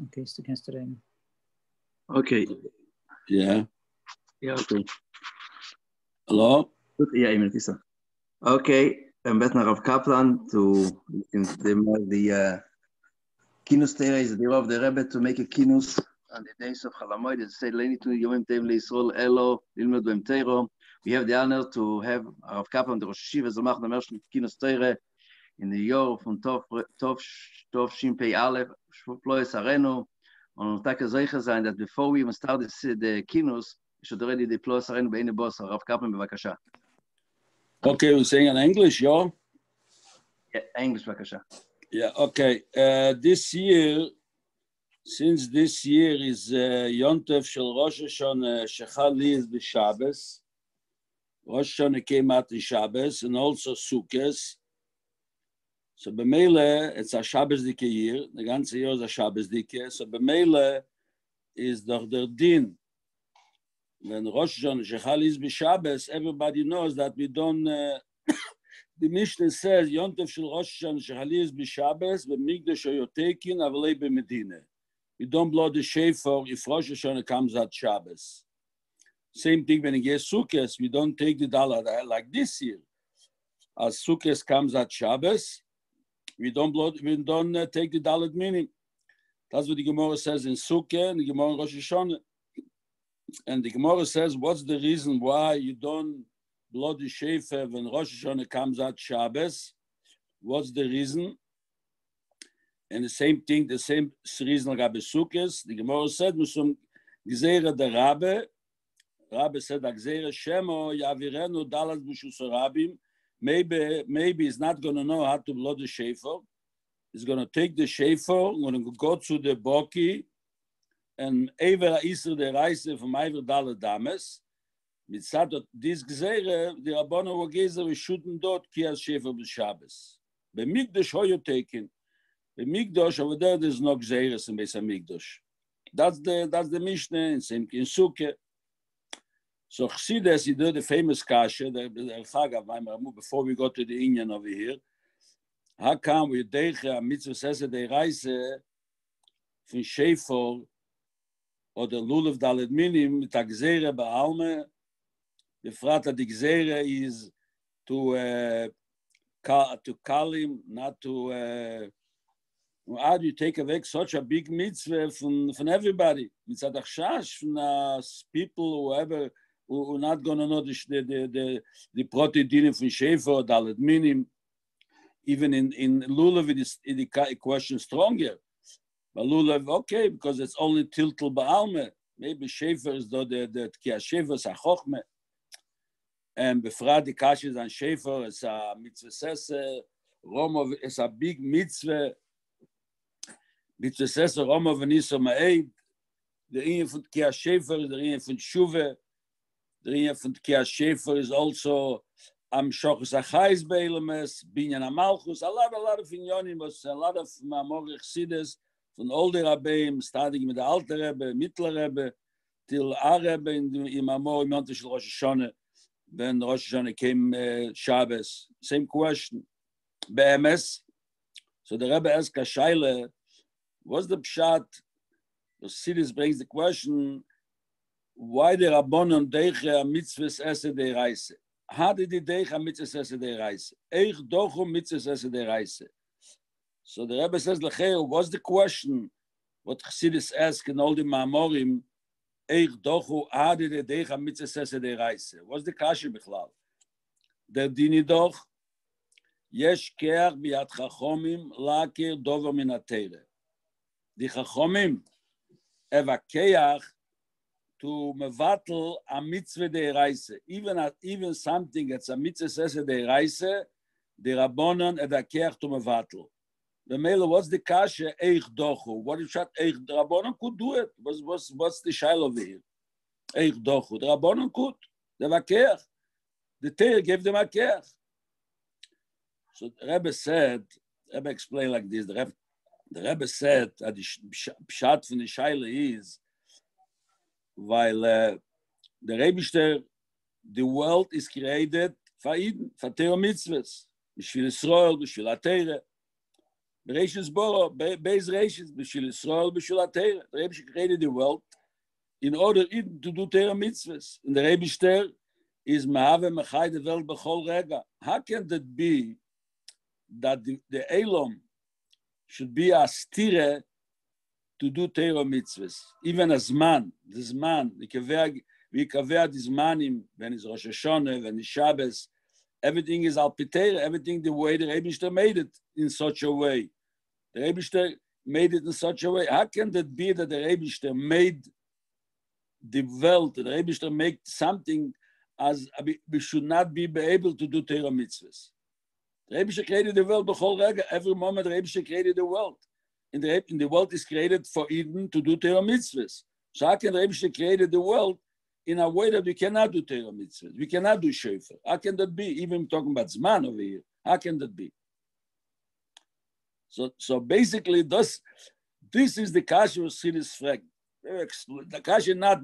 Okay, du kannst reden. Okay. Yeah. Ja, okay. Hello? Gut, ja, Emil, ist er. Okay, I'm back now of Kaplan to the Kínus Torah is the role of the Rebbe to make a kínus on the days of Halamoid. It's said, "Leni tu yomim teim leIsrael elo lilmod b'em Torah." We have the honor to have Rav Kaplan, the Rosh Yeshiva Zomach the Mershon Kínus Torah in the year from Tov Shin Pei Aleph Shlois Arenu. On Tag Zeicher sein that before we even start the kínus, we should already deploy Arenu be'ene boss. Rav Kaplan, bevakasha. Okay, we're saying in English, yeah? Yeah, English, bevakasha. Yeah, okay. This year, since this year is Yontef Shel Rosh Hashanah Shechali is the Shabbos. Rosh Hashanah came out in Shabbos and also Sukkot. So b'meile, it's a Shabbos dike year. The ganze year is a Shabbos dike. So b'meile is doch der Din. When Rosh Hashanah Shechali is b'Shabbos, everybody knows that we don't. The Mishnah says, Yontef Shel Rosh Hashanah Shechali is b'Shabbos, b'migdash oyotekin avalei b'Medina. We don't blow the shofar if Rosh Hashanah comes at Shabbos. Same thing when it gets Sukkot, we don't take the dollar like this year. As Sukkot comes at Shabbos, we don't take the dollar meaning. That's what the Gemara says in Sukkot and the Gemara in Rosh Hashanah. And the Gemara says, what's the reason why you don't blow the shofar when Rosh Hashanah comes at Shabbos? What's the reason? And the same thing, the same reason like Sukkot. The Gemara said, Musum Gzeira the Rabbi said, Gzeira Shemo Yavirenu Dalas B'Shus Rabim. Maybe he's not going to know how to blow the shofar. He's going to take the shofar, going to go to the Boki, and Ever Isra the Reise from Ever Dal Dames. Mit Sadot this Gzeira, the Rabbanu Wageza, we shouldn't do Kias Shofar b'Shabbos. B'Mikdash Hoyo taken. The Mikdash over there's no Gzeiras in Beis HaMikdash. That's the Mishnah in Sukkot. So Chassidus, he did the famous kasha, before we go to the Inyan over here. How come we deiche a mitzvah says the reise from Shofar or the lulav dalet minim mit Gzeira ba'alme. The frata the Gzeira is to call him, not to. How do you take away such a big mitzvah from everybody? Mitzvah chash from people who are not going to know the protidine from Shofar, dalet minim. Even in lulav, it is question stronger. But lulav, okay, because it's only tiltul ba'alme. Maybe Shofar is the kia Shofar is a chochme. And before the kash is on Shofar, it's a mitzvah sese. Roma is a big mitzvah. Mitzvah says Roma v'niso ma'ed. The inyan from Kia Shofar is the inyan from Shuve. The inyan from Kia Shofar is also Shochus Achayis Be'elames, Binyan HaMalchus. A lot of inyanim, a lot of Ma'amor Chassidus from older Rebbeim, starting with the Alter Rebbe, Mittler Rebbe, till our Rebbe in Ma'amor in Monte Shel Rosh Hashanah. When Rosh Hashanah came Shabbos. Same question. Be'emes. So the Rebbe asked Kashayle, what's the pshat? The Sidis brings the question, why the Rabbanon deiche a mitzvahs esse de reise? How did he deiche a mitzvahs esse de reise? Eich dochu mitzvahs esse de reise. So the Rebbe says, what's the question? What Sidis ask in all the Ma'amorim, Eich dochu, how did he deiche a mitzvahs esse de reise? What's the kashi bichlal? Der dini doch, yesh keach biyat chachomim lakir dover min ha-teire. The Chachomim evakeach to mevatel a mitzvah de reise. Even something that's a mitzvah says de reise, the Rabbanon evakeach to mevatel. The mele, what's the kasha? Eich dochu. What is that? The Rabbanon could do it. What's the shail over here? Eich dochu. The Rabbanon could. The vakeach. The Torah gave them vakeach. So the Rebbe explained like this. The Rebbe said that the pshat from the shaila is while the Rebbe, the world is created for Eden, for Torah mitzvahs, b'shvil Yisrael, b'shvil HaTorah. Bereshis Boro, Beis Reshis, B'shil Yisrael, B'shil HaTeira. The Rebbe created the world in order even to do Teira mitzvahs. And the Rebbe is Mahave Mechai the world b'chol rega. How can that be that the Elom should be a stire to do Teira mitzvahs? Even a Zman, the Zman, we kaveh the Zmanim, when it's Rosh Hashanah, when it's Shabbos, everything is al Piteira, everything the way the Rebbe made it in such a way. The Rebbe made it in such a way. How can that be that the Rebbe made the world, the Rebbe make something as we should not be able to do Teira mitzvahs? The Rebbe created the world b'chol rega. Every moment the Rebbe created the world. And the world is created for Eden to do Teira mitzvahs. So how can the Rebbe created the world in a way that we cannot do Teira mitzvahs? We cannot do shofar. How can that be? Even talking about Zman over here. How can that be? So basically, this is the kasha of Sidis Frag. The kasha not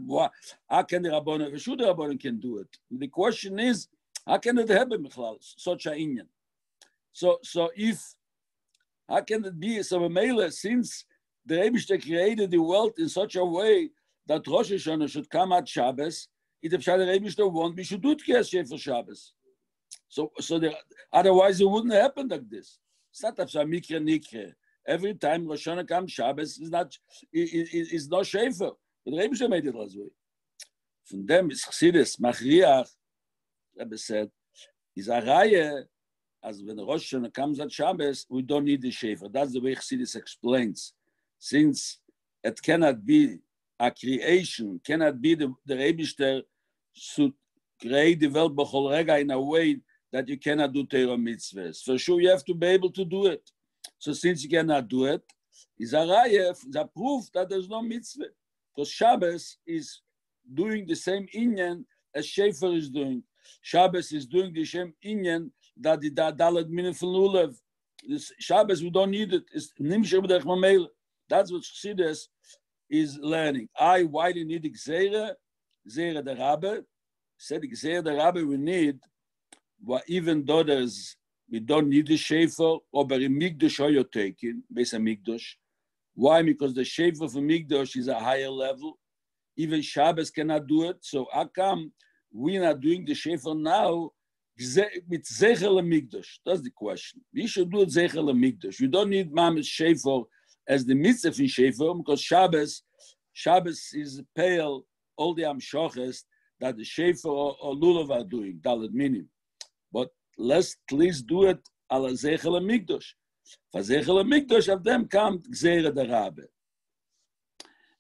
how can the Rabbanon, should the Rabbanon can do it. The question is, how can it happen, such a inyan? So if, how can it be, so since the Rebbe created the world in such a way that Rosh Hashanah should come at Shabbos, if the Rebbe want, we should do it for Shabbos. So otherwise it wouldn't happen like this. It's not a mikra nikre. Every time Rosh Hashanah comes, Shabbos is not shefer. But the Rebbe made it last way. From them is Chassidus, Machriach, Rebbe said, is a raya, as when Rosh Hashanah comes at Shabbos, we don't need the shefer. That's the way Chassidus explains. Since it cannot be a creation, cannot be the Rebbe should create the world b'chol rega in a way that you cannot do Teira mitzvahs. For sure, you have to be able to do it. So since you cannot do it, is a raya, is a proof that there's no mitzvah. Because Shabbos is doing the same inyan as Shefer is doing. Shabbos is doing the same inyan that the Dalet Minim from Lulav. Shabbos, we don't need it. It's Nimshir b'derech mamela. That's what Chassidus is learning. Why do you need Gzeira? Gzeira the Rabbe. Said Gzeira the Rabbe we need, even though we don't need the shefer, or by Mikdash are you taking, Beis HaMikdash. Why? Because the shefer for Mikdash is a higher level. Even Shabbos cannot do it. So how come we are not doing the shefer now with Zecher LeMikdash? That's the question. We should do it Zecher LeMikdash. We don't need Mamish shefer as the mitzvah in shefer, because Shabbos is pale all the Amshoches that the shefer or Lulav are doing, Dalet Minim. But let's at least do it ala Zecher LeMikdash. For Zecher LeMikdash of them come Gzeira the Rabbe.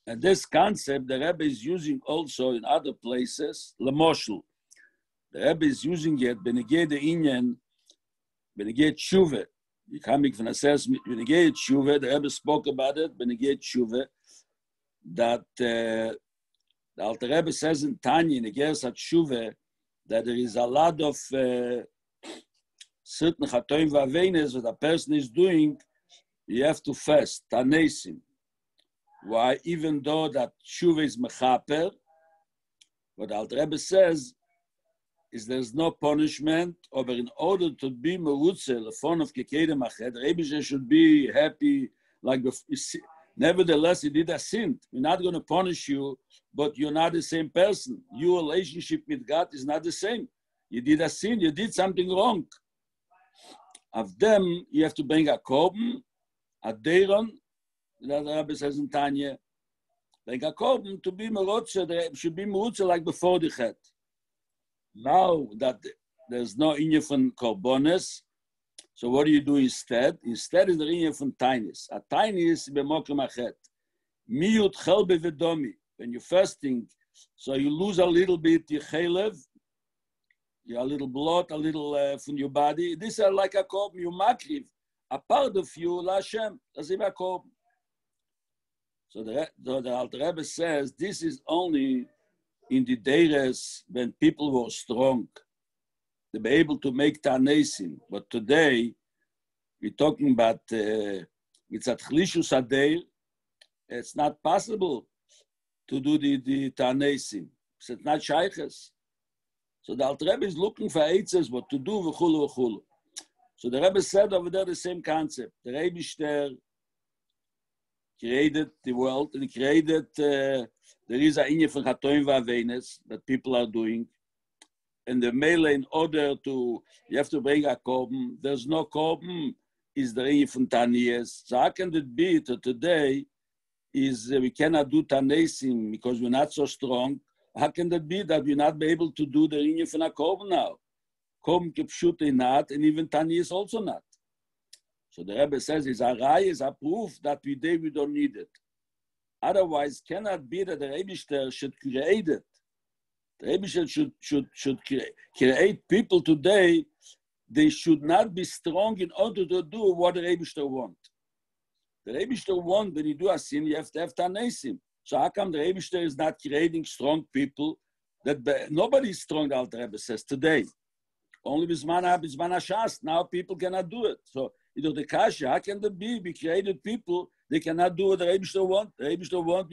And this concept the Rebbe is using also in other places, Lemoshel. The Rebbe is using it, Benegei the Inyan, Benegei Tshuve. You come from assessment, Benegei Tshuve, the Rebbe spoke about it, Benegei Tshuve, that the Alter Rebbe says in Tanya, in the Geras HaTshuve, that there is a lot of certain chatoim v'avenes that a person is doing, you have to fast, tanesim. Why? Even though that tshuva is mechaper, what the Alter Rebbe says is there's no punishment, but in order to be merutze, the fun of kekedem ached, Rebbe should be happy, like nevertheless, you did a sin. We're not going to punish you, but you're not the same person. Your relationship with God is not the same. You did a sin, you did something wrong. Of them, you have to bring a korban, a deiron, that the Rebbe says in Tanya, bring a korban to be merutze, they should be merutze like before the chet. Now that there's no inyan from korbanos, so what do you do instead? Instead is the inyan from tainis. A tainis b'mokem achet. Miyut chelbe v'domi. When you're fasting, so you lose a little bit your chelev, a little blood, a little from your body. These are like a korban, you makriv. A part of you, LaShem, that's a korban. So the Alter Rebbe says this is only in the days when people were strong. They were able to make tanesim. But today, we're talking about mitzat chlishus hadeir. It's not possible to do the tanesim. It's not shayches. So the Alter Rebbe is looking for eitzes what to do v'chulu v'chulu. So the Rebbe said over there the same concept. The Rebbe created the world, and he created, there is a inye from Chatoim v'Avenes that people are doing. And the mele, in order to, you have to bring a korban. There's no korban, is the inye from Taniyas. So how can it be that today is we cannot do Tanesim because we're not so strong? How can that be that we're not be able to do the inye from a korban now? Korban kipshute not, and even Taniyas also not. So the Rebbe says, is a rai, is a proof that today we don't need it. Otherwise, cannot be that the Rebbe should create it. The Rebbe should create people today. They should not be strong in order to do what the Rebbe want. The Rebbe want, when you do a sin, you have to have Tanesim. So how come the Rebbe is not creating strong people? That nobody is strong, the Alter Rebbe says, today. Only Bisman HaShas. Now people cannot do it. So, the Kasha, how can that be? We created people, they cannot do what the Rebbe want. The Rebbe want,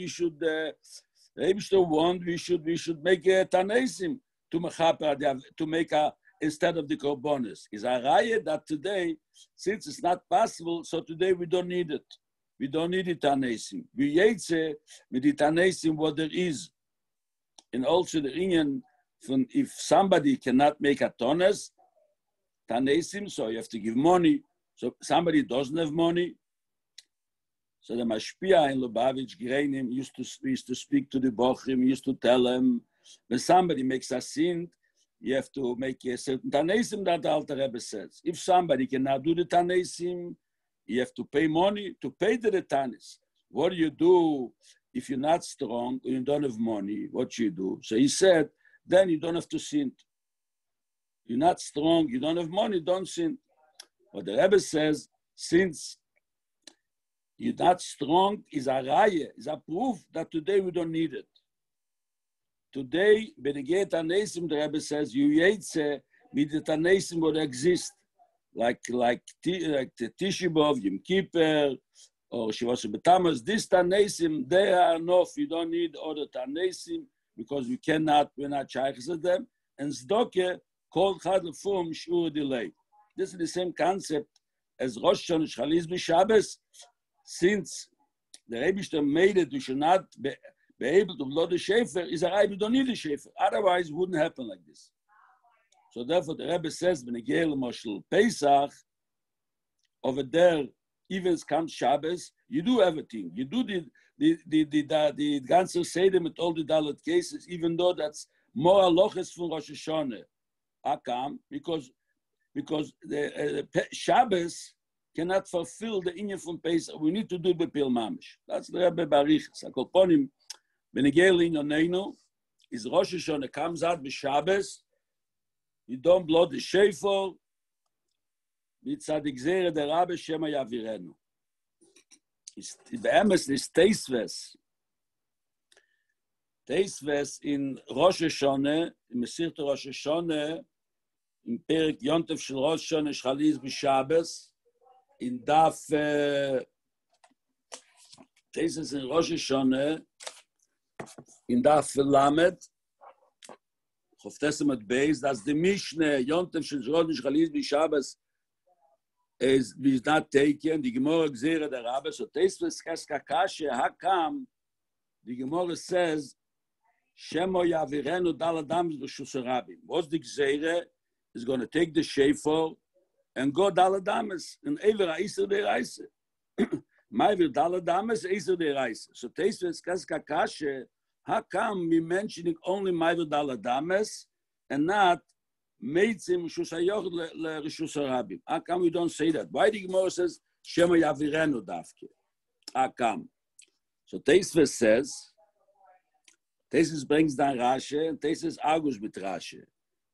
we should make a Tanesim to make a, instead of the Korbanos. Is a raya that today, since it's not possible, so today we don't need it. We don't need the Tanesim. We yetze with the Tanesim what there is. And also the Indian, if somebody cannot make a tones, Tanesim, so you have to give money. So somebody doesn't have money. So the Mashpia in Lubavitch Greinim used to speak to the Bochrim, used to tell them, when somebody makes a sin, you have to make a certain Tanesim that the Alter Rebbe says. If somebody cannot do the Tanesim, you have to pay money to pay the Tanis. What do you do if you're not strong or you don't have money? What you do? So he said, then you don't have to sin. You're not strong, you don't have money, don't sin. But the Rebbe says, since you're not strong, is a raya, is a proof that today we don't need it. Today, when you get Tanesim, the Rebbe says, you yetze with the Tanesim would exist, like the Tisha B'Av, Yom Kippur, or Shivas B'Tamas. This Tanesim, they are enough. You don't need other Tanesim because we're not shaykhs of them. And Zdoke, called Chad Lefum, Shur delay. This is the same concept as Rosh Hashanah Shchalis B'Shabbos. Since the Rebbe made it, you should not be able to blow the shefer, is a Rebbe don't need the shefer. Otherwise, it wouldn't happen like this. So therefore, the Rebbe says, when you go to Pesach, over there, even it comes Shabbos, you do everything. You do the ganze Seder with all the Dalet cases, even though that's more halachas from Rosh Hashanah. Akam, because the Shabbos cannot fulfill the inyan from Pesach. We need to do the Pil Mamish. That's the Rebbe Barichas. Akolponim, Benegel in Yonenu, is Rosh Hashanah comes out with Shabbos. You don't blow the shofar. Mitzadik Zere der Rabbe Shema Yavirenu. The emes is Teisves. Teisves in Rosh Hashanah, in Mesirta Rosh Hashanah, in Perik Yontef Shel Rosh Hashanah Shchalis B'Shabbos, in Daf Teisves in Rosh Hashanah, in Daf Lamed, Choftesim Beis, that's the Mishnah, Yontef Shel Rosh Hashanah Shchalis B'Shabbos, is not taken. The Gemara Gzera the Rabbe, so Teisves Kaskakashe Hakam, the Gemara says, Shemo Yavirenu Daladam B'Shus Rabim. What's the Gzera? Is going to take the shofar and go Daladamas and Ever Eiser de Reise. Ma'ivir Daladamas Eiser de Reise. So Teisves Kaskakashe, how come we mentioning only Ma'ivir Daladamas and not Meitzim Shusayoch le Rishus Rabim? How come we don't say that? Why the Gemara says Shema Yavirenu Davke? How come? So Teisves says, Teisves brings down Rashi, and Teisves argues with Rashi.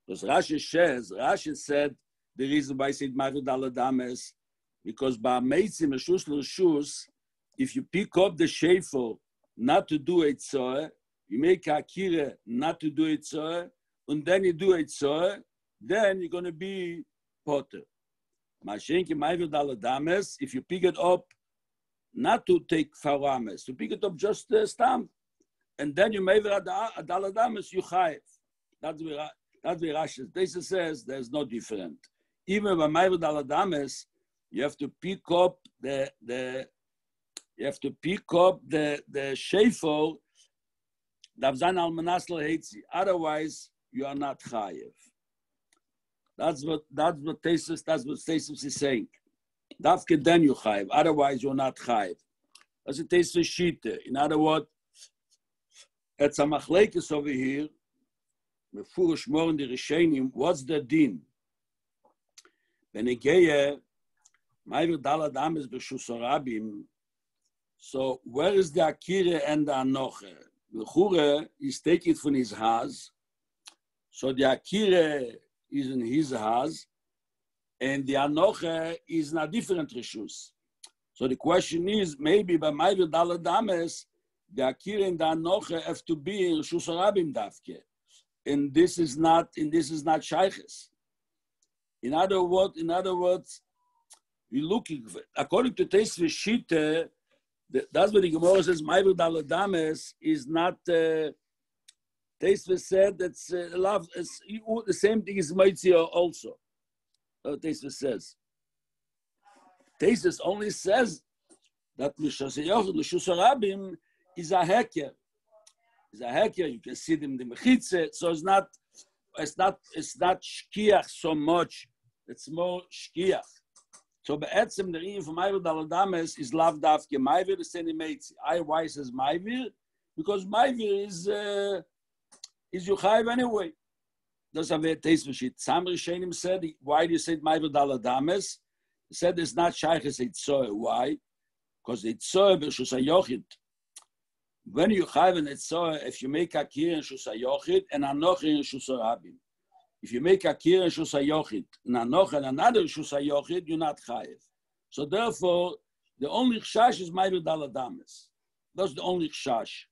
Because Rashi said the reason why I said Ma'ivir Daladamas, because by Meitzim Rishus l'Rishus, if you pick up the shofar not to do Eitzah, you make a kira not to do Eitzah, and then you do Eitzah, then you're going to be potter. Mashenki Ma'ivir Daladamas, if you pick it up not to take farames, to pick it up just stamp, and then you Ma'ivir Daladamas, you chayev. That's where Rashi. This says there's no different. even by Ma'avid Aladames, you have to pick up the shefo davzan al manasl heitzi. Otherwise, you are not chayev. That's what Tesis is saying. Dafke then you chayev. Otherwise, you're not chayev. That's a Tesis shita. In other words, it's a machlekes over here. Mefurish more in the Rishonim. What's the din? Benegeye Ma'avid Aladames b'shus harabim. So where is the akira and the anoche? The chure is taking it from his house. So the akira is in his house, and the anoche is in a different reshus. So the question is, maybe by Ma'avid Aladames, the akira and the anoche have to be in reshus harabim dafke, and this is not shayches. In other words, we looking according to Tesis Shita. That's what the Gemara says. Ma'avid Aladames is not. Tesis said that's love. It's the same thing as Meitzia also. Tesis says. Tesis only says that L'shus harabim is a heker. Is a heker. You can see them in the mechitze. So it's not shkiach so much. It's more shkiach. So be'etzem the reading from Ma'avid Aladames is lav dafke Ma'avir is sending meitzi. Why says Ma'avir? Because Ma'avir is Yuchayv anyway. That's a very taste of shit. Some Rishonim said, why do you say Ma'avid Aladames? He said it's not shayches Eitzoe. Why? Because Eitzoe b'shus hayochid. When you Yuchayv an Eitzoe, if you make akir in shus hayochid and anochi in shus harabim. If you make akir and shus hayochid, and another shus hayochid, you're not chayev. So therefore, the only chash is Ma'avid Aladames. That's the only chash.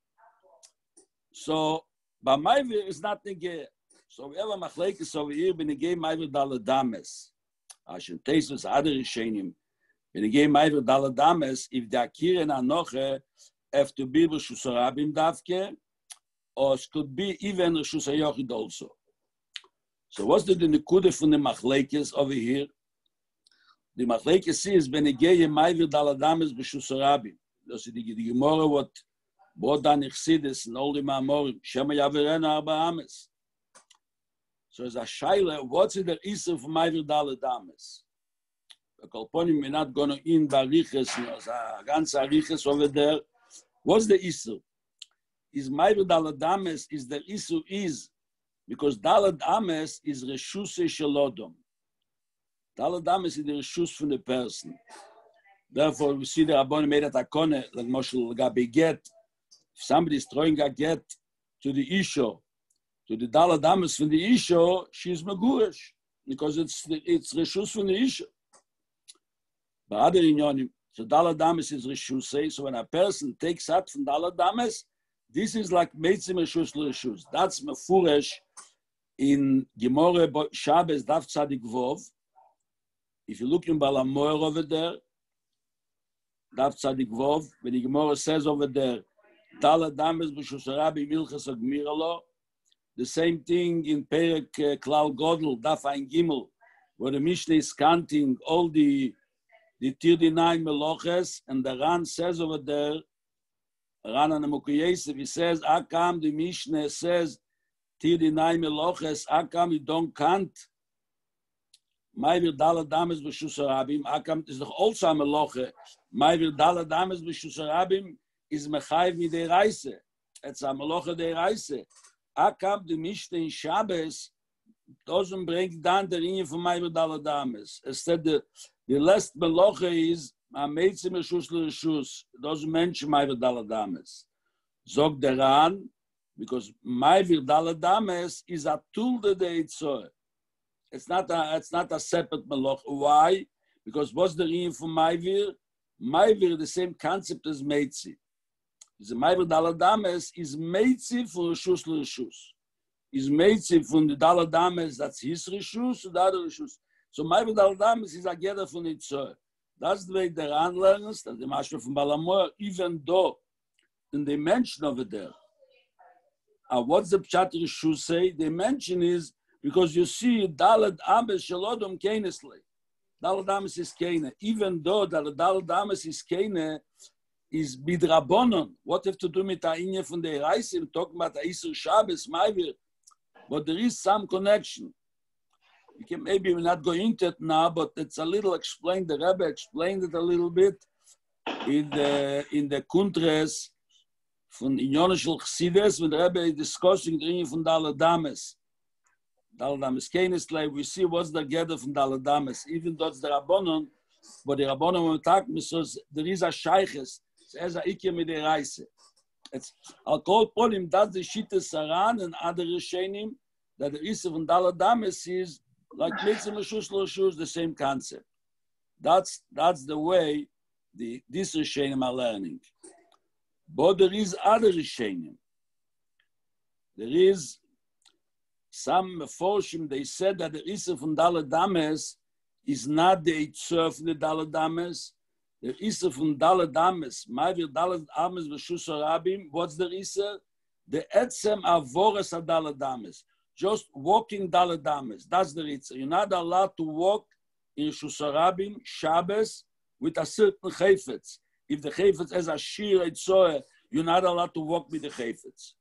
So, but Ma'avir is not negeh. So we have a machlekes over here, benegeh Ma'avid Aladames. Hashem Tesis other Rishonim. Benegeh Ma'avid Aladames, if the akir and anoche have to be b'shus harabim davke, or it could be even shus hayochid also. So what's the nekude from the machlekes over here? The machlekes is benegei Ma'avid Aladames b'shus harabim. That's the Gemara what brought down Chassidus and all the Ma'amorim. Shema yaverena arba ames. So as a shaila, what's the issue for Ma'avid Aladames? The Kolponim we're not going to in bariches, as a ganz ariches over there. What's the issue? Is Ma'avid Aladames is the issue is because Dalad Ames is Reshus Shalodom. Dalad Ames is the Reshus from the person. Therefore, we see the Rabbanim made at Akone, like Moshe Gabi get. If somebody is throwing a get to the Isho, to the Dalad Ames from the Isho, she's Megurish, because it's Reshus from the Isho. But other inyonim, so Dalad Ames is Reshus. So when a person takes out from Dalad Ames, this is like Meitzim Reshus L'Reshus. That's Mefuresh in Gemore Shabbos Daf Tzadik Vov. If you look in Balamoyer over there, Daf Tzadik Vov, when the Gemore says over there, Dalad Ames B'shus harabim Milchas Agmiralo, the same thing in Perek Klal Godel, Daf Ein Gimel, where the Mishnah is counting all the 39 Meloches, and the Ran says over there, Ran and Mukuyesef, he says, Akam, the Mishnah says, 39 Meloches, Akam, you don't count. Ma'avir Dalad Ames b'shus harabim, Akam is also a Meloche. Ma'avir Dalad Ames b'shus harabim is Mechayiv midei Reise. It's a Meloche dei Reise. Akam, the Mishnah in Shabbos, doesn't bring down the ring from Ma'avir Dalad Ames. Instead, the last Meloche is Meitzim Reshus L'Reshus. Doesn't mention Ma'avir Dalad Ames. Zog der Ran, because Ma'avir Dalad Ames is a tool that they Eitzoe. It's not a separate Meloch. Why? Because what's the reason for Ma'avir? Ma'avir, the same concept as Meitzi. The Ma'avir Dalad Ames is Meitzi for Reshus L'Reshus. Is Meitzi from the Dalad Ames, that's his Reshus, the other Reshus. So Ma'avir Dalad Ames is a gather from Eitzoe. That's the way the Ran learns, that the Mashra from Balamoyer, even though in the mention over there, what's the Pshat Reshus say? The mention is Because you see, Daled Ames Shalodom Kainesle. Daled Ames is Kane. Even though Daled Ames is Kane, is Bidrabonon. What have to do with the Inye from the Reise? We're talking about the Isur Shabbos, Maivir. But there is some connection. We can maybe not go into it now, but it's a little explained. The Rebbe explained it a little bit in the Kuntres from Inyonishal Chsides, when the Rebbe is discussing the Inye from Daled Ames. Daled Ames Kainesle, we see what's the gather from Daled Ames, even though it's the Rabbonon, but the Rabbonon when we talk, there is a Sheiches, as a Ikir mit der Reise. It's I'll call Polim, that's the Shitte Saran and other Rishenim, that the Issa from Daled Ames is like Mitzvah Meshus Loshus, the same concept. That's the way these Rishenim are learning. But there is other Rishenim. There is some Meforshim, they said that the Issa from Daled Ames is not the Eitzor from the Daled Ames. The Issa from Daled Ames, Ma'avir Daled Ames v'Shus Rabim, what's the Issa? The Etzem Avoras of Daled Ames. Just walking Daled Ames, that's the Issa. You're not allowed to walk in Shus Rabim, Shabbos, with a certain Chayfetz. If the Chayfetz has a Shir Eitzor, you're not allowed to walk with the Chayfetz.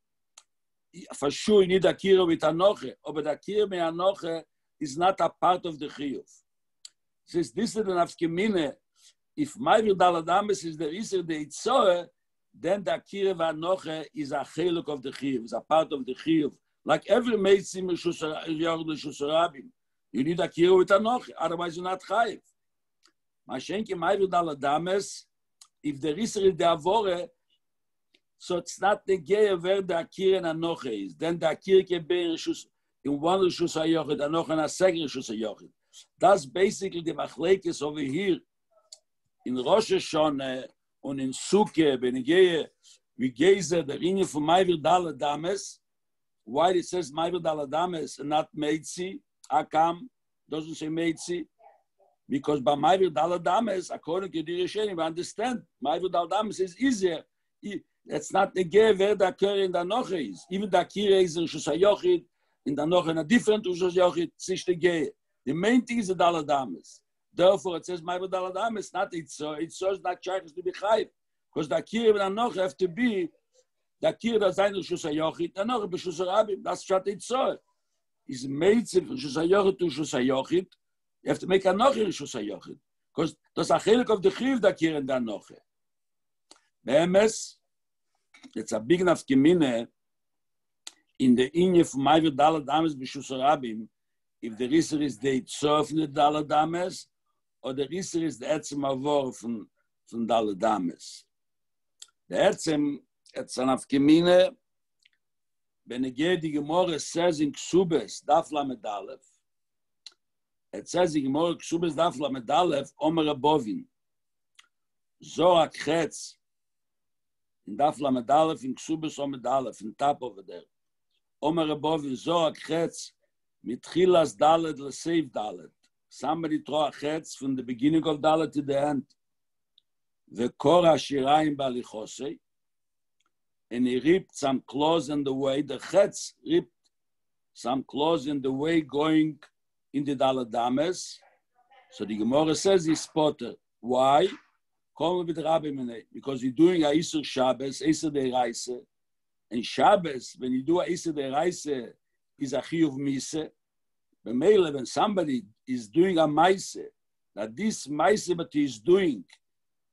For sure, you need a Kira with Anoche, but the Kira with Anoche is not a part of the Chiyuv. Since this is the Nafkemine, if Ma'avir Daled Ames is the Isser the Eitzor, then the Akira V'Anoche is a Cheluk of the Chiyuv, is a part of the Chiyuv. Like every Meitzim Shusarabim, you need Akira with Anoche, otherwise you're not Chayiv. Mashenke Ma'avir Daled Ames, if the Isser is the Avore, so it's not the Geir where the Akira and Anoche is. Then the Akira can be in one Rishus HaYochid, Anoche in a second Rishus HaYochid. That's basically the Machlekes over here. In Rosh Hashanah and in Sukkah, Benegeye, we gaze the Ringe from Ma'avir Daled Ames. Why it says Ma'avir Daled Ames and not Meitzi? Akam doesn't say Meitzi. Because by Ma'avir Daled Ames, according to the Rishonim, we understand Ma'avir Daled Ames is easier. It's not the Geir where the Akira in the Anoche is. Even the Akira is in Rishus HaYochid, in the Anoche in a different Rishus HaYochid, it's not the Geir. The main thing is the Daled Ames. Therefore, it says, Ma'avir Daled Ames, not Eitzor. Eitzor is not Shaychus to be Chayiv. Because the Akira and Anoche have to be, the Akira that's in Rishus HaYochid, Anoche b'Shus HaRabim. That's Shat Eitzor. It's made from Rishus HaYochid to Rishus HaYochid. You have to make Anoche in Rishus HaYochid. Because that's a Chelik of the Chiv, the Akira and the Anoche. Be'emes, it's a big enough Gemine in the Inye from Ma'avir Daled Ames b'Shus HaRabim, if the Risser is the Eitzor from the Daled Ames, or the Risser is the Etzem Avor from Daled Ames. The Etzem, it's an Afkemine, Benegei the Gemara says in Ksubes, Daf Lamed Aleph. It says in Gemara Ksubes, Daf Lamed Aleph, Omer Abovin. Zohar Chetz, in Daf Lamed Aleph, in Ksubes Omer Aleph, in top over there. Omer Abovin, Zohar Chetz, Mitchilas Dalet L'Seif Dalet. Somebody throw a chetz from the beginning of Dalet to the end. V'kor hashirayim balichosei. And he ripped some clothes in the way. The chetz ripped some clothes in the way going in the Daled Ames. So the Gemara says he's spotter. Why? Because he's doing a Isur Shabbos, Isur Deiraise. And Shabbos, when you do a Isur Deiraise, is a Chiyuv Mise. When somebody is doing a Maise, that this Maise that he is doing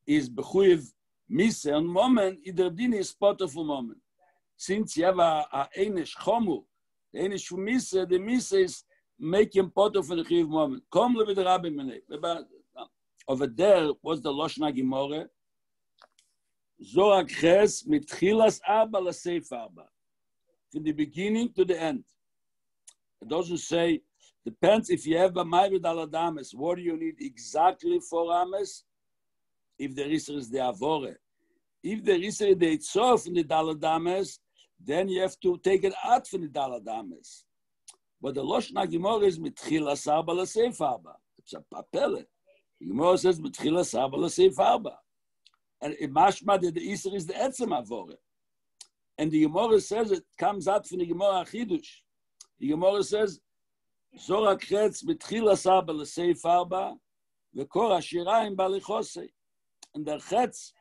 is Bechuyv Mise, and moment, either din is spot of a moment. Since you have a Einish Chomu, the Einish Mise, the Mise is making pot of a Chiyuv moment. Come with the Rabbi Menei. Over there, what's the Loshna Gemore? Zohar Ches mitchilas arba l'seif arba. From the beginning to the end. It doesn't say, depends if you have a Ma'avir Daled Ames, what do you need exactly for Ames? If the Risser is the Avore. If the Risser is the Eitzor from the Daled Ames, then you have to take it out from the Daled Ames. But the Loshna Gemara is mitchilas arba l'seif arba. It's a papele. The Gemara says mitchilas arba l'seif arba. And it mashma that the Isser is the Etzem Avore. And the Gemara says it comes out from the Gemara Chidush. The Gemara says זור הקרץ בתחיל עשה בלסעיף 4, וקור השיריים בליחוסי. And the chetz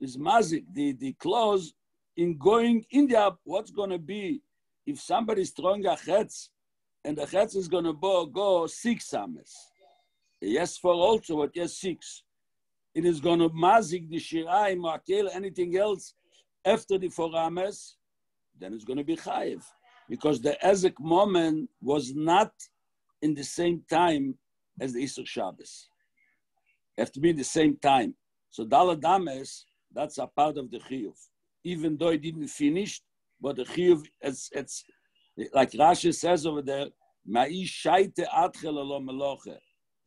is mazik, the clause in going in the, what's going to be if somebody is throwing a chetz and the chetz is going to go 6 ames. Yes, for also, but yes, 6. It is going to mazik the shiraim or akel, anything else after the 4 ames, then it's going to be chayiv. Because the ezek moment was not in the same time as the Isur Shabbos. Have to be the same time. So Dalad Ames, that's a part of the Chiyuv. Even though it didn't finish, but the Chiyuv, it's like Rashi says over there, Ma'i shaite atchel alo meloche.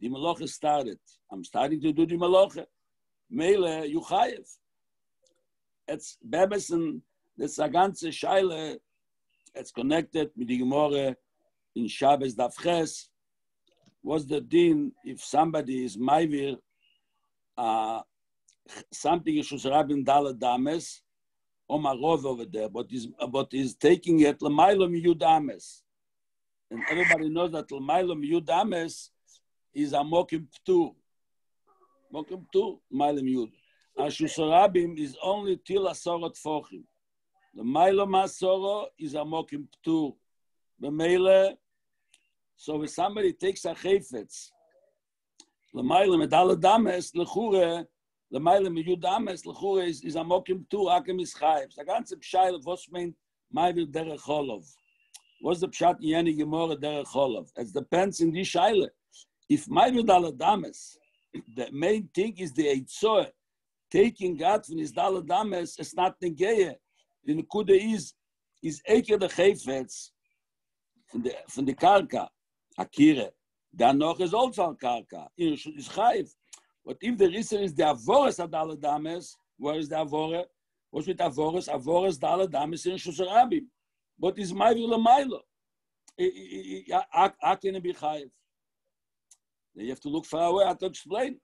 The meloche started. I'm starting to do the meloche. Mele, you chayev. It's Bebesen, that's a ganze Scheile, it's connected with the Gemara in Shabbos Daf Ches. What's the din if somebody is Maivir, something is Shusarabim Dalad Dames, or Marov over there, but is taking it Lamailo Miyud Dames. And everybody knows that Lamailo Miyud Dames is a Mokim Ptur. Mokim Ptur, Mailo Miyud. And Shusarabim is only Til Asorot Fochim. The Mailo Masoro is a Mokim Ptur. The Mele. So if somebody takes a chayfetz, l'mayla medala dames, l'chure, l'mayla miyud dames, l'chure is a mokim tu, akem is chayv. So ganze pshail, was meint mayvir derech cholov. What's the pshat in yeni gemore derech cholov? It depends in this shaila. If mayvir dala dames, the main thing is the eitzor, taking God from his dala dames, it's not negeye. The nekude is eke the chayfetz from the karka. Akire, then noch is also karka. Is chayv. But if the reason is the avoras adala dames, where is the avora? What's with avoras? Avoras dala dames in shusarabim. But is mayvir lemailo. How can it be chayv? You have to look far away. I have to explain.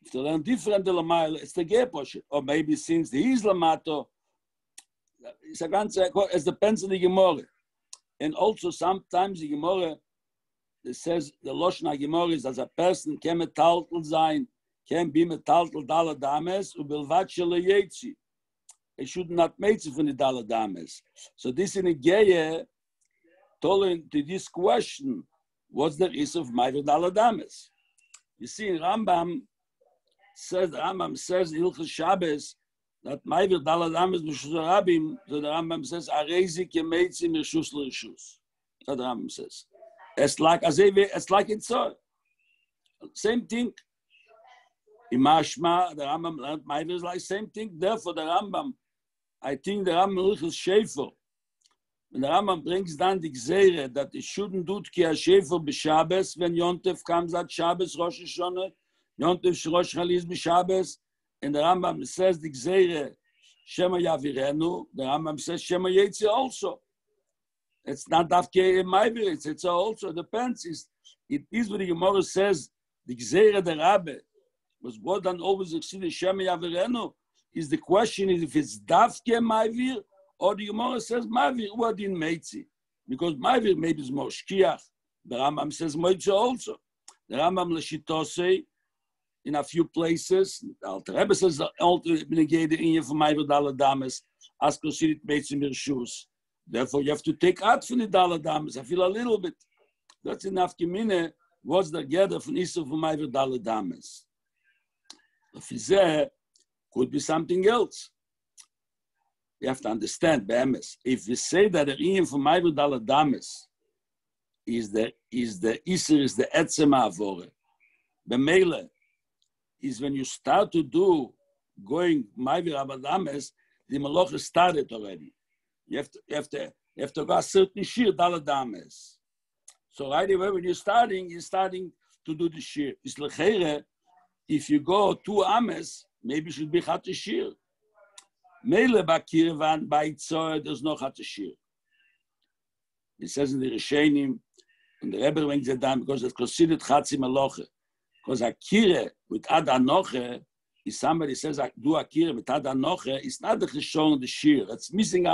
If you learn different than lemailo, it's the geposh. Or maybe since he is lamato, it's a ganze. It depends on the gemara. And also sometimes the gemara. It says the Loshna Gemara is as a person can metaltal sein, can be metaltal dala dames, ubelvat shelo yetzi. It should not make it from the dala dames. So this in a geye, told to this question, what's the reason of my dala dames? You see, Rambam says in Hilchos Shabbos that my dala dames b'shusarabim. So the Rambam says arezi kemeitzi mirshus l'rishus. That the Rambam says. It's like it's so. Same thing. Imashma, the Rambam learned Ma'aver is like same thing. Therefore, the Rambam, I think the Rambam is Shefer. When the Rambam brings down the Gzeire that it shouldn't do Tkiya Shefer b'Shabbos when Yontef comes at Shabbos Rosh Hashanah, Yontef Rosh Chaliz b'Shabbos, and the Rambam says the Gzeire Shema Yavirenu. The Rambam says Shema Yetzi also. It's not Dafke in my village. It's also depends. It is what the Gemara says. The Gzeira the Rabbe was what done always exceeded Shema Yavirenu. Is the question is if it's Dafke Ma'avir or the Gemara says Ma'avir what in Meitzi, because Ma'avir maybe is more Shkiach. The Rambam says Meitzi also. The Rambam Leshitosei in a few places. The Rebbe says all negated in for Ma'avir Dala Dames as considered Meitzi Mirshus. Therefore, you have to take out from the Dala Dames. I feel a little bit. That's enough. Kimine was the gather from Issa for my Dala Dames. If it's there, could be something else. You have to understand, Be'emes. If you say that the Iyim for my Dala Dames is the Issa, is the Etzema Avore. Bemele is when you start to do going my Dala Dames, the Maloch started already. You have to go a certain shir dala dames. So right away when you're starting to do the shir. It's lechere, if you go 2 ames, maybe it should be chat shir. Mele bakirvan by itzoy, there's no chat shir. It says in the Rishonim, and the Rebbe brings it down because it's considered chatzi maloche. Because akire with adanoche, if somebody says do akire with adanoche, it's not the chishon the shir. It's missing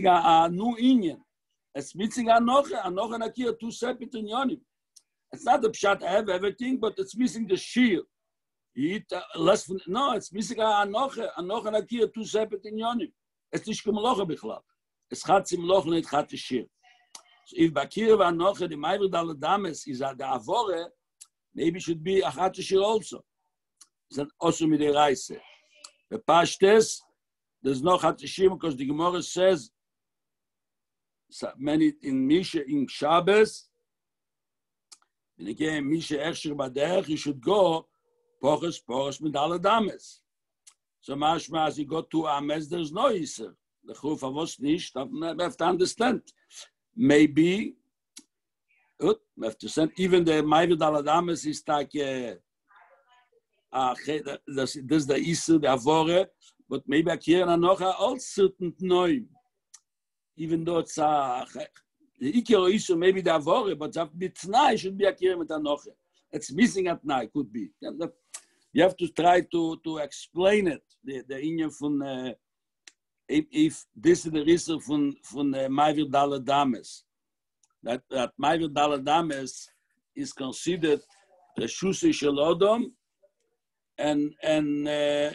a new inyan. It's missing anoche and akira, two separate inyonim. It's not the pshat, I have everything, but it's missing the shir. You eat less than, no, it's missing anoche and akira, two separate inyonim. It's nicht gemaloche bichlal. It's chatzi meloche, nicht chatzi shir. So if bakir v'anoche, the ma'ivir dal dames is the avore, maybe it should be a chatzi shir also. It's an also midiraise. The pashtes, there's no chatzi shir because the Gemara says, many in Misha in Shabbos, and again Misha Echshir Baderech, you should go Poches Medal Dames. So mashma as you go to Ames, there's no Yisr. The Chuf Avos Nish, we have to understand. Maybe, we have to send even the Ma'ivir Dal Dames is like this is the Yisr, the Avore, but maybe Akira Anocha all certain noim. Even though it's the Ikero issue, maybe the Avore, but Bitnai should be Akira with Anoche. It's missing at night, could be. You have to try to explain it. The Indian from if this is the reason from Ma'ivir Dal Dames, that Ma'ivir Dal Dames is considered Reshus Shel Odom, and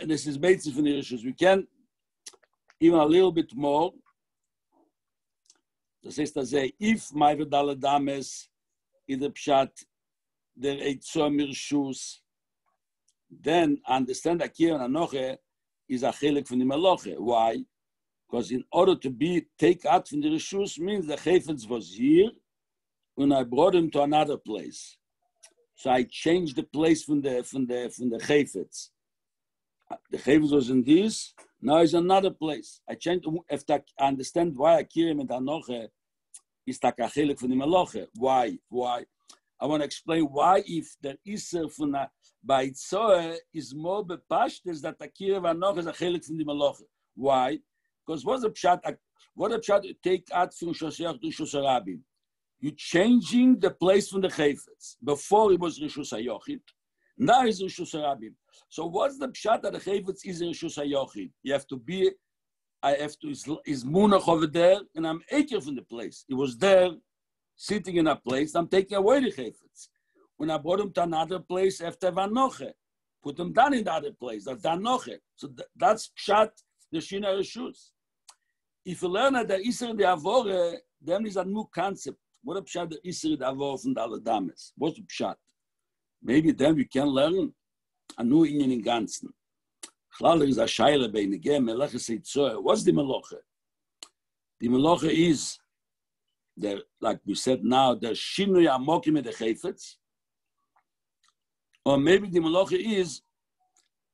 this is basically from the Reshus. We can even a little bit more. Das heißt, if Ma'ivir Dal Dames is the pshat der Eitzor Mirshus, then understand Akira and Anoche is a chelik from the Meloche. Why? Because in order to take out from the Rishus means the Chayfetz was here when I brought him to another place. So I changed the place from the Chayfetz. The Chayfetz was in this. Now it's another place. I changed. If I understand why Akira and Anoche is takachelik from the Meloche. Why? I want to explain why if the Isser from by Tzoe is more bepashtes that Akira and Anoche is a chelik from the Meloche. Why? Because what the pshat you take out from Shosayach to Shosarabim? You're changing the place from the Chayfetz. Before it was Rishus HaYochid, now it's Rishus HaRabim. So what's the pshat that the Chayfetz is in Rishus HaYochid? Is Munach over there, and I'm Eker from the place. It was there, sitting in a place, I'm taking away the Chayfetz. When I brought him to another place, after Vanoche, put him down in the other place, that's Vanoche. So that's pshat, the Shina Rishus. If you learn that the Isser in the Avore, then is a new concept. What a pshat the Isser in the Avore from the Aladames? What's the pshat? Maybe then we can learn a new Inyan in Ganzen. Chlal is a Shaila bein again, Meleche Seitzoe. What's the Meloche? The Meloche is, like we said now, the Shinui Amokim in the Chayfetz. Or maybe the Meloche is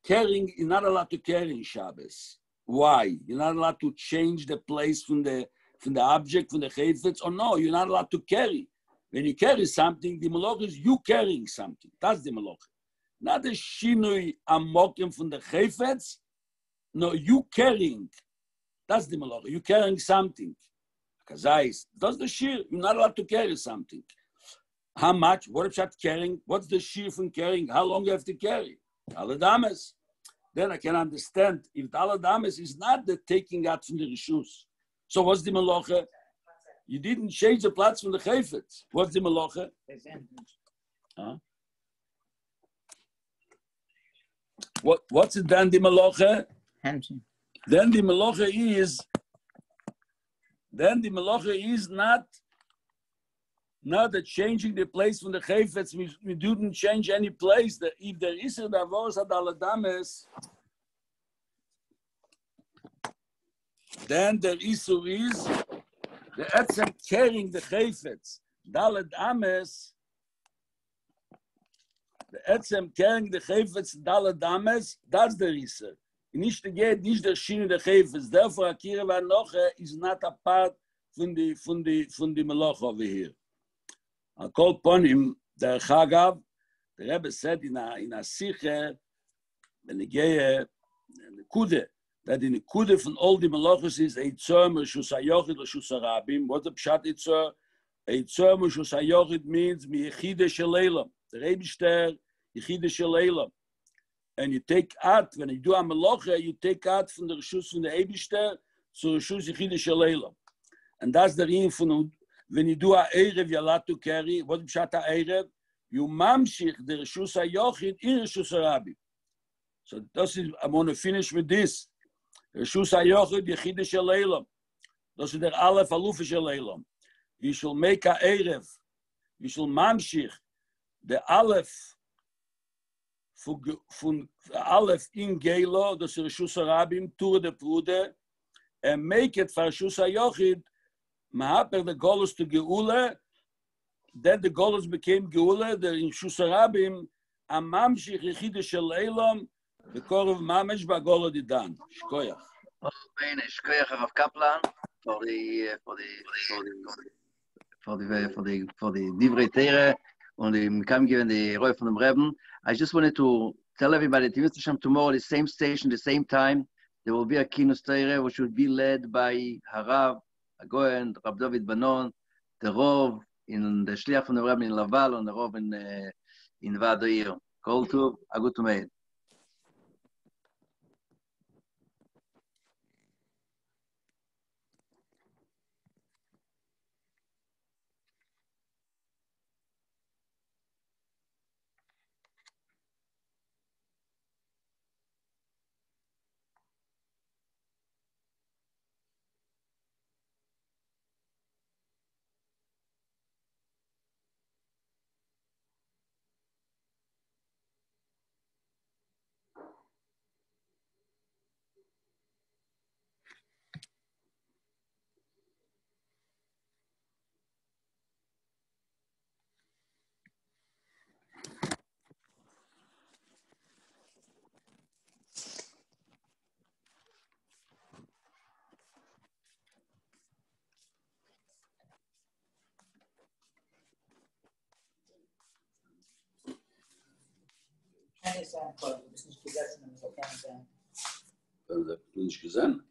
carrying, you're not allowed to carry in Shabbos. Why? You're not allowed to change the place from the object, from the Chayfetz, or no, you're not allowed to carry. When you carry something, the Meloche is you carrying something. That's the Meloche. Not the Shinui Amokim from the Chayfetz. No, you carrying. That's the Meloche. You carrying something. Kazais. That's the Shir. You're not allowed to carry something. How much? What is that carrying? What's the Shir from carrying? How long you have to carry? Aladames. Then I can understand if the Aladames is not the taking out from the Rishus. So what's the Meloche? You didn't change the plots from the Chayfetz. What's the Meloche? Huh? What's it then the Meloche? Then the Meloche is not the changing the place from the Chayfetz. We didn't change any place. That if there is a Davos at Aladames, then the issue is the etzem carrying the Chayfetz. Daled Ames, the etzem carrying the Chayfetz, Daled Ames, that's the issue. Nicht the Shin the Chayfetz. Therefore, Akira Vanoche is not a part from the Meloch over here. I call upon him, the Chagav, the Rebbe said in a Siche, the Negeye, the Kude, that in the Kude from all the Melochos is Eitzor, Reshus HaYochid, Reshus HaRabim. What the Pshat Eitzor? Eitzor, Reshus HaYochid means Mi'echide Shel the Rebishter, Yechide Shel and you take out, when you do a Meloche, you take out from the Reshus from the Rebishter, so Reshus Yechide Shel and that's the reason ונידו הערב ילדו קרי, what פשט הערב? וממשיך דרשוס היוחיד in רשוס הרבי. So this is, I want to finish with this. רשוס היוחיד יחיד של אילם. Das ist der Aleph Alufe של אילם. We shall make הערב. We shall ממשיך. The Aleph von Aleph in Gelo, das ist Reshus Arabim, Ture de Prude, and make it for Reshus HaYochid, Mahaper the Golus to Geule, then the Golus became Geule, the Reshus Arabim, and Mamshich Yechide Shel Eilam, the Korov Mamesh Bagolo Didan. Shkoyach. Shkoyach Rav Kaplan for the Divrei Torah. On the Mikam given the Roy from the Rebbe. I just wanted to tell everybody that tomorrow, the same station, the same time, there will be a Kínus Torah which will be led by Harav, Agoyen, Rab David Banon, the Rov in the Shliach from the Rebbe in Laval, and the Rov in Vadoir. Call to a good to meet. Keine sein, du bist nicht gesessen, so kann sein. Nicht gesehen?